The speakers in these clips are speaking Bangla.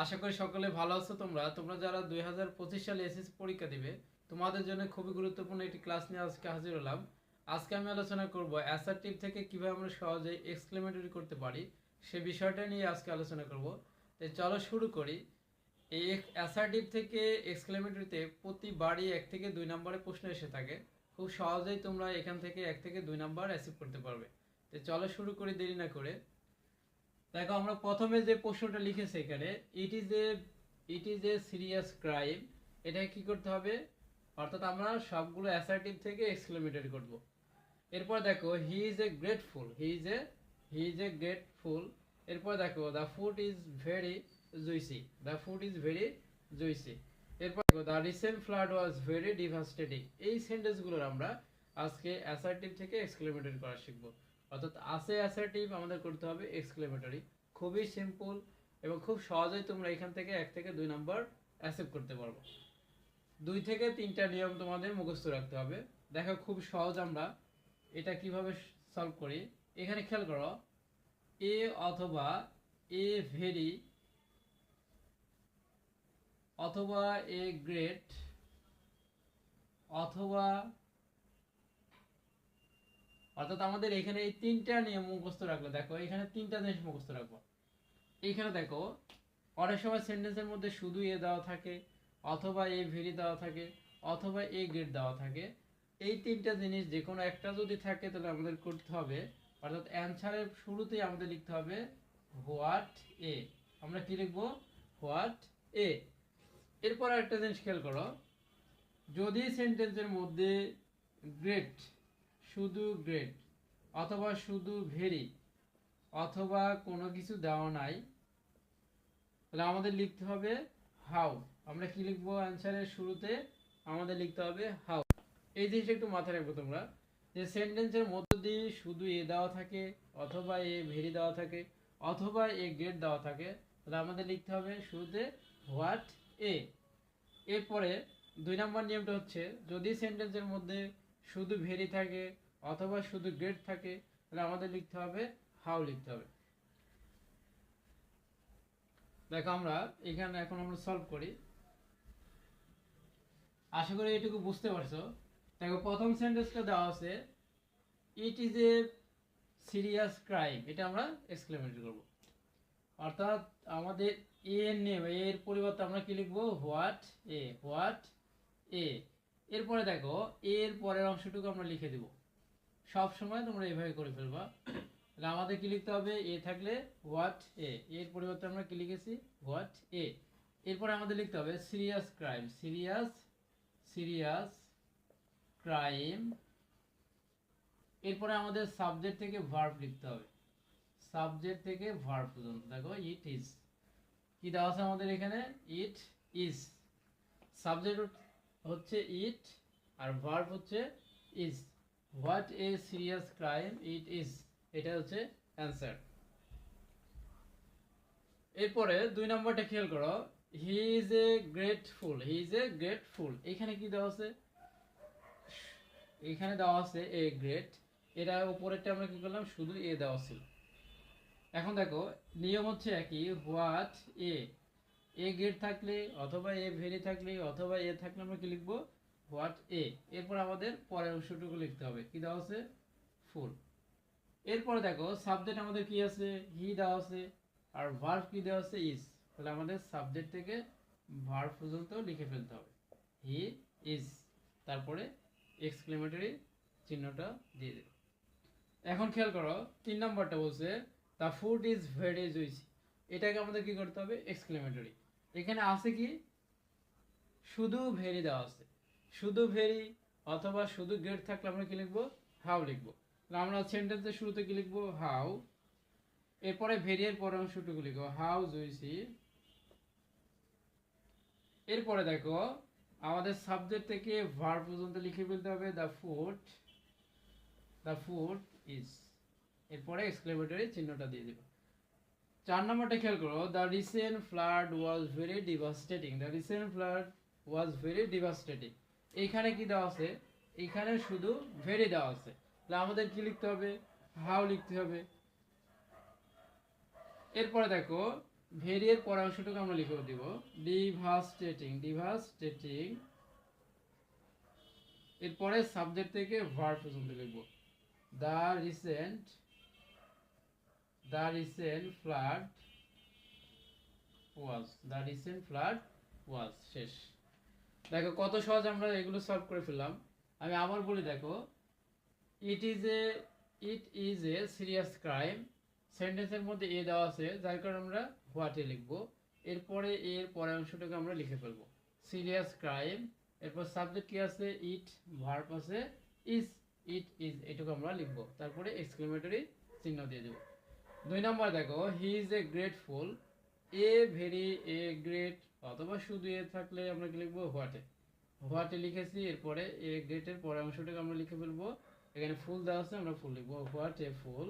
আশা করি সকলে ভালো আছো। তোমরা যারা 2025 সালে এসএসসি পরীক্ষা দিবে তোমাদের জন্য খুবই গুরুত্বপূর্ণ একটি ক্লাস নিয়ে আজকে হাজির হলাম। আজকে আমি আলোচনা করব অ্যাসার্টিভ থেকে কিভাবে আমরা সহজেই এক্সক্লেমেটরি করতে পারি সে বিষয়টা নিয়ে আজকে আলোচনা করব। তো চলো শুরু করি। এই অ্যাসার্টিভ থেকে এক্সক্লেমেটরিতে প্রতিবারই 1 থেকে 2 নম্বরে প্রশ্ন এসে থাকে। খুব সহজেই তোমরা এখান থেকে 1 থেকে 2 নাম্বার অ্যাচিভ করতে পারবে। তো চলো শুরু করি দেরি না করে। দেখো আমরা প্রথমে যে প্রশ্নটা লিখেছি এখানে it is a serious crime, এটা কি করতে হবে, অর্থাৎ আমরা সবগুলো অ্যাসার্টিভ থেকে এক্সক্লেমেটরি করব। এরপর দেখো হি ইজ এ গ্রেটফুল। এরপর দেখো দ্য ফুড ইজ ভেরি জুইসি। এরপর দেখো the recent flood was very devastating. এই সেন্টেন্সগুলোর আমরা আজকে অ্যাসার্টিভ থেকে এক্সক্লেমেটরি করা শিখব। অর্থাৎ আছে অ্যাসার্টিভ আমাদের করতে হবে এক্সক্লেমেটরি। খুবই সিম্পল এবং খুব সহজেই তোমরা এখান থেকে 1 থেকে 2 নাম্বার অ্যাচিভ করতে পারবো। 2 থেকে 3টা নিয়ম তোমাদের মুখস্থ রাখতে হবে। দেখো খুব সহজ, আমরা এটা কিভাবে সলভ করি। এখানে খেয়াল করো, এ অথবা এ ভেরি অথবা এ গ্রেট অথবা, অর্থাৎ আমাদের এখানে এই 3টা নিয়ম মুখস্থ রাখলে দেখো এখানে 3টা জিনিস মুখস্থ রাখবো। এইখানে দেখো অনেক সময় সেন্টেন্সের মধ্যে শুধু এ দেওয়া থাকে, অথবা এ ভেরি দেওয়া থাকে, অথবা এ গ্রেট দেওয়া থাকে। এই 3টা জিনিস যে কোনো একটা যদি থাকে তাহলে আমাদের করতে হবে, অর্থাৎ অ্যানসারের শুরুতেই আমাদের লিখতে হবে হোয়াট এ। আমরা কি লিখবো? What a. এরপর একটা জিনিস খেয়াল করো, যদি সেন্টেন্সের মধ্যে গ্রেট, শুধু গ্রেট, অথবা শুধু ভেরি, অথবা কোনো কিছু দেওয়া নাই, তাহলে আমাদের লিখতে হবে হাউ। আমরা কি লিখবো? অ্যানসারের শুরুতে আমাদের লিখতে হবে হাউ। এই জিনিসটা একটু মাথায় রাখবো তোমরা, যে সেন্টেন্সের মধ্য দিয়ে শুধু এ দেওয়া থাকে, অথবা এ ভেরি দেওয়া থাকে, অথবা এ গ্রেট দেওয়া থাকে, তাহলে আমাদের লিখতে হবে শুরুতে হোয়াট এ। এরপরে 2 নম্বর নিয়মটা হচ্ছে, যদি সেন্টেন্সের মধ্যে শুধু ভেরি থাকে অথবা শুধু গ্রেট থাকে, তাহলে আমাদের লিখতে হবে হাউ লিখতে হবে। দেখো আমরা এখানে এখন আমরা সলভ করি। আশা করি এটুকু বুঝতে পারছো। দেখো প্রথম সেন্টেন্সটা দেওয়া আছে it is a serious crime, এটা আমরা এক্সক্লেমেটরি করব। অর্থাৎ আমাদের এর নেম, এর পরিবর্তে আমরা কি লিখবো? What a. এরপরে দেখো এর পরের অংশটুকু আমরা লিখে দেব। সব সময় তোমরা এইভাবে করে ফেলবা। তাহলে আমাদের কি লিখতে হবে? এ থাকলে হোয়াট এ, এর পরিবর্তে আমরা কি লিখেছি? What a. এরপরে আমাদের লিখতে হবে সিরিয়াস ক্রাইম, সিরিয়াস ক্রাইম। এরপরে আমাদের সাবজেক্ট থেকে ভার্ব লিখতে হবে, সাবজেক্ট থেকে ভার্ব পর্যন্ত। দেখো ইট ইজ, কি দেওয়া আছে আমাদের এখানে? It is. সাবজেক্ট হচ্ছে ইট আর ভার্ব হচ্ছে is. What a serious crime it is, এটা হচ্ছে অ্যান্সার। এরপরে 2 নম্বরটা খেয়াল করো, হি ইজ এ গ্রেটফুল। এখানে কি দেওয়া আছে? এখানে দেওয়া আছে এ গ্রেট, এটা উপরেরটা আমরা কি করলাম? শুধু এ দেওয়া ছিল। এখন দেখো নিয়ম হচ্ছে একই, হোয়াট এ গ্রেট থাকলে, অথবা এ ভেরি থাকলে, অথবা এ থাকলে আমরা কি লিখবো? What a. এরপর আমাদের পরের অংশটুকু লিখতে হবে, কি দেওয়া আছে? ফুল। এরপরে দেখো সাবজেক্ট আমাদের কি আছে? হি দেওয়া আছে, আর ভার্ব কি দেওয়া আছে? ইজ। তাহলে আমাদের সাবজেক্ট থেকে ভার্ব পর্যন্ত লিখে ফেলতে হবে, হি ইজ, তারপরে এক্সক্লেমেটরি চিহ্নটা দিয়ে দেবে। এখন খেয়াল করো 3 নম্বরটা বলছে দ্য ফুড ইজ ভেরি জুইসি। এটাকে আমাদের কি করতে হবে? এক্সক্লেমেটরি। এখানে আছে কি? শুধু ভেরি দেওয়া আছে, শুধু ভেরি অথবা শুধু গ্রেট থাকলে আমরা কি লিখবো? হাউ লিখবো। আমরা সেন্টেন্সের শুরুতে কি লিখবো? হাউ। এরপরে ভেরি এর পরের অংশটুকু লিখবো হাউ জুইসি। এরপরে দেখো আমাদের সাবজেক্ট থেকে ভার্ব পর্যন্ত লিখে ফেলতে হবে দ্য ফুড ইজ। এরপরে এক্সক্লেমেটরি চিহ্নটা দিয়ে দেব। 4 নম্বরটা খেয়াল করো, the recent flood was very devastating. এইখানে কি দেওয়া আছে? এখানে শুধু ভেরি দেওয়া আছে, তাহলে আমাদের কি লিখতে হবে? হাউ লিখতে হবে। এরপরে দেখো ভেরি এর পরের অংশটুকু আমরা লিখে দিব ডিভাস্টেটিং। এরপরে সাবজেক্ট থেকে ভার্ব পর্যন্ত লিখব দ্য রিসেন্ট ফ্লাড ওয়াজ শেষ। দেখো কত সহজ আমরা এগুলো সলভ করে ফেললাম। আমি আবার বলি, দেখো it is a serious crime, সেন্টেন্সের মধ্যে এ দেওয়া আছে যার কারণে আমরা হোয়াটে লিখবো। এরপরে এর পরের অংশটাকে আমরা লিখে ফেলবো সিরিয়াস ক্রাইম। এরপর সাবজেক্ট কি আছে ইট, ভার্ব আছে ইজ, ইট ইজ, এটুকু আমরা লিখবো। তারপরে এক্সক্লেমেটরি চিহ্ন দিয়ে দেবো। 2 নম্বর দেখো he is a grateful, a very a great, অথবা শুধু এ থাকলে আমরা কি লিখবো হোয়াটে লিখেছি। এরপরে এ গ্রেটের পরের অংশটাকে আমরা লিখে ফেলবো। এখানে ফুল দেওয়া আছে, আমরা ফুল লিখবো হোয়াট এ ফুল।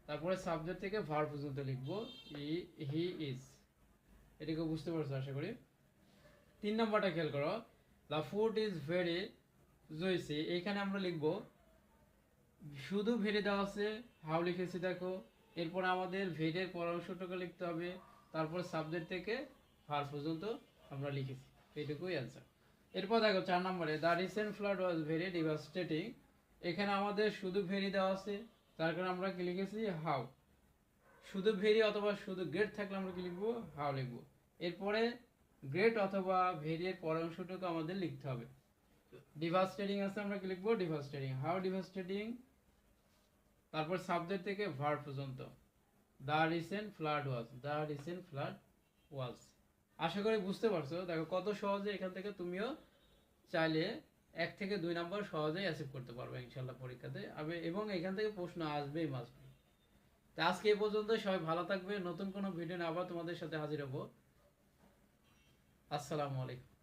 তারপরে সাবজেক্ট থেকে ভার্ব পর্যন্ত লিখবো হি ইজ। এটাকে বুঝতে পারছো আশা করি। 3 নম্বরটা খেয়াল করো, দ্য ফুড ইজ ভেরি জুইসি, এখানে আমরা লিখবো শুধু ভেরি দেওয়া আছে, হাউ লিখেছি দেখো। এরপর আমাদের ভেরির পরের অংশটাকে লিখতে হবে। তারপর সাবজেক্ট থেকে ভার্ব পর্যন্ত আমরা লিখেছি, এইটুকুই অ্যান্সার। এরপর দেখো 4 নম্বরে the recent flood was very devastating, এখানে আমাদের শুধু ভেরি দেওয়া আছে, তার কারণে আমরা কি লিখেছি হাউ। শুধু ভেরি অথবা শুধু গ্রেট থাকলে আমরা কি লিখবো হাউ লিখবো। এরপরে গ্রেট অথবা ভেরি এর পরের অংশটুকু আমাদের লিখতে হবে। ডিভাস্টেটিং আছে, আমরা কি লিখবো ডিভাস্টেটিং, হাউ ডিভাস্টেটিং। তারপর সাবজেক্ট থেকে ভার্ব পর্যন্ত দ্য রিসেন্ট ফ্লাড ওয়াজ। আশা করি বুঝতে পারছো। দেখো কত সহজে এখান থেকে তুমিও চাইলে 1 থেকে 2 নম্বর সহজেই অ্যাচিভ করতে পারবে ইনশাল্লাহ পরীক্ষাতে, এবং এখান থেকে প্রশ্ন আসবেই মাস্ট। তা আজকে এই পর্যন্ত, সবাই ভালো থাকবে। নতুন কোনো ভিডিও নিয়ে আবার তোমাদের সাথে হাজির হব। আসসালামু আলাইকুম।